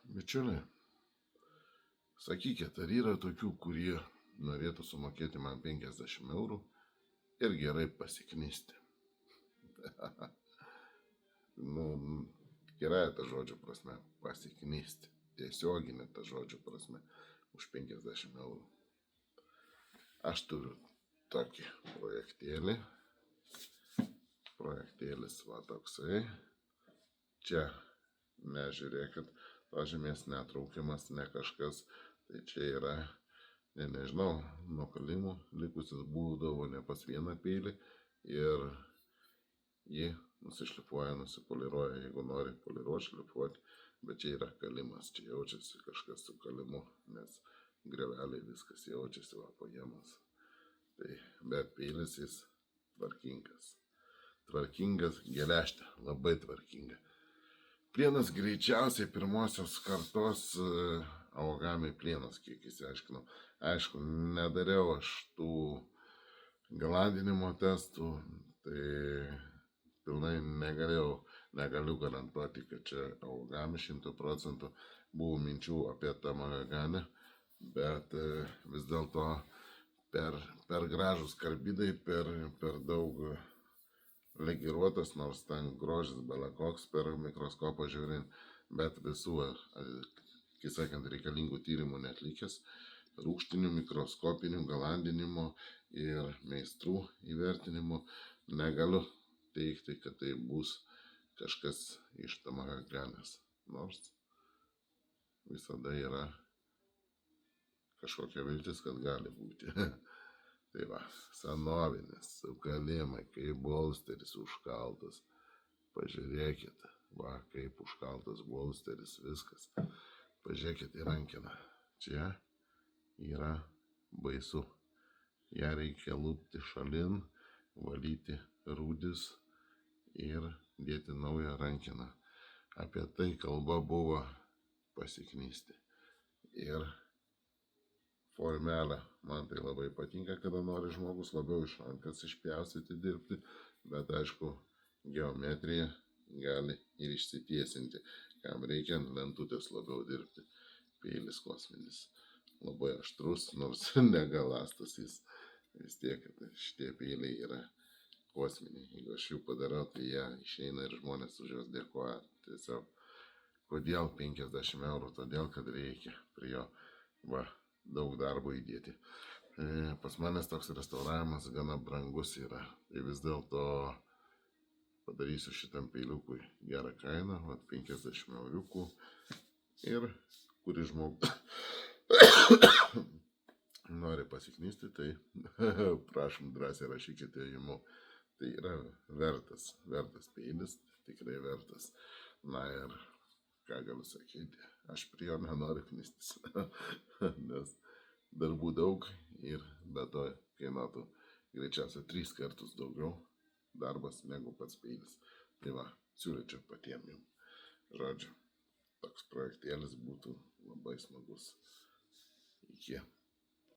Bičiuliai, sakykit, ar yra tokių, kurie norėtų sumokėti man 50 eurų ir gerai pasiknisti? Nu, gerąją tą žodžio prasme, pasiknisti. Tiesioginė tą žodžio prasme, už 50 eurų. Aš turiu tokį projektėlį. Projektėlis va toksai. Čia, nežiūrėkit, to žemės netraukimas, ne kažkas. Tai čia yra, nežinau, nuo kalimų likusis būdavo ne pas vieną peilį. Ir jį nusišlifuoja, nusipoliruoja, jeigu nori poliruoti, šlifuoti. Bet čia yra kalimas, čia jaučiasi kažkas su kalimu, nes greveliai viskas jaučiasi va paėmus. Tai, bet peilis jis tvarkingas. Tvarkingas geležtė, labai tvarkinga. Plienas greičiausiai pirmosios kartos Aogami plienas, kiek įsiaiškinau. Aišku, nedariau aš tų galandinimo testų, tai pilnai negaliu garantuoti, kad čia Aogami 100%. Buvo minčių apie tą Magaganę, bet vis dėlto per gražus karbidai, per daug legiruotas, nors ten grožis belekoks per mikroskopą žiūrint, bet visų, kaip sakant, reikalingų tyrimų netlikęs, rūgštinių, mikroskopinių, galandinimo ir meistrų įvertinimo negaliu teigti, kad tai bus kažkas iš Magaganės. Nors visada yra kažkokia viltis, kad gali būti. Tai va, senovinis, su kalimai, kaip bolsteris užkaltas. Pažiūrėkit, va, kaip užkaltas bolsteris, viskas. Pažiūrėkit į rankeną. Čia yra baisu. Ja reikia lupti šalin, valyti rūdis ir dėti naują rankeną. Apie tai kalba buvo pasiknisti. Ir formelę. Man tai labai patinka, kada nori žmogus labiau iš rankas išpjaustyti dirbti, bet aišku, geometrija gali ir išsitiesinti, kam reikia ant lentutės labiau dirbti. Peilis kosminis. Labai aštrus, nors negalastas jis. Vis tiek, šitie peiliai yra kosminiai. Jeigu aš jų padarau, tai jie išeina ir žmonės už juos dėkoja. Tiesiog, kodėl 50 eurų? Todėl, kad reikia prie jo daug darbo įdėti. Pas manęs toks restauravimas gana brangus yra. Tai vis dėlto padarysiu šitam peiliukui gerą kainą, 50 euriukų. Ir kuris žmogus nori pasiknisti, tai prašom drąsiai rašykite įmu. Tai yra vertas peilis, tikrai vertas. Na ir ką galiu sakyti, aš prie jo nenoriu knistis, nes darbų daug ir be to kainuotų greičiausiai 3 kartus daugiau darbas negu pats peilis. Tai va, siūlyčiau patiem jums. Žodžiu, toks projektėlis būtų labai smagus. Iki.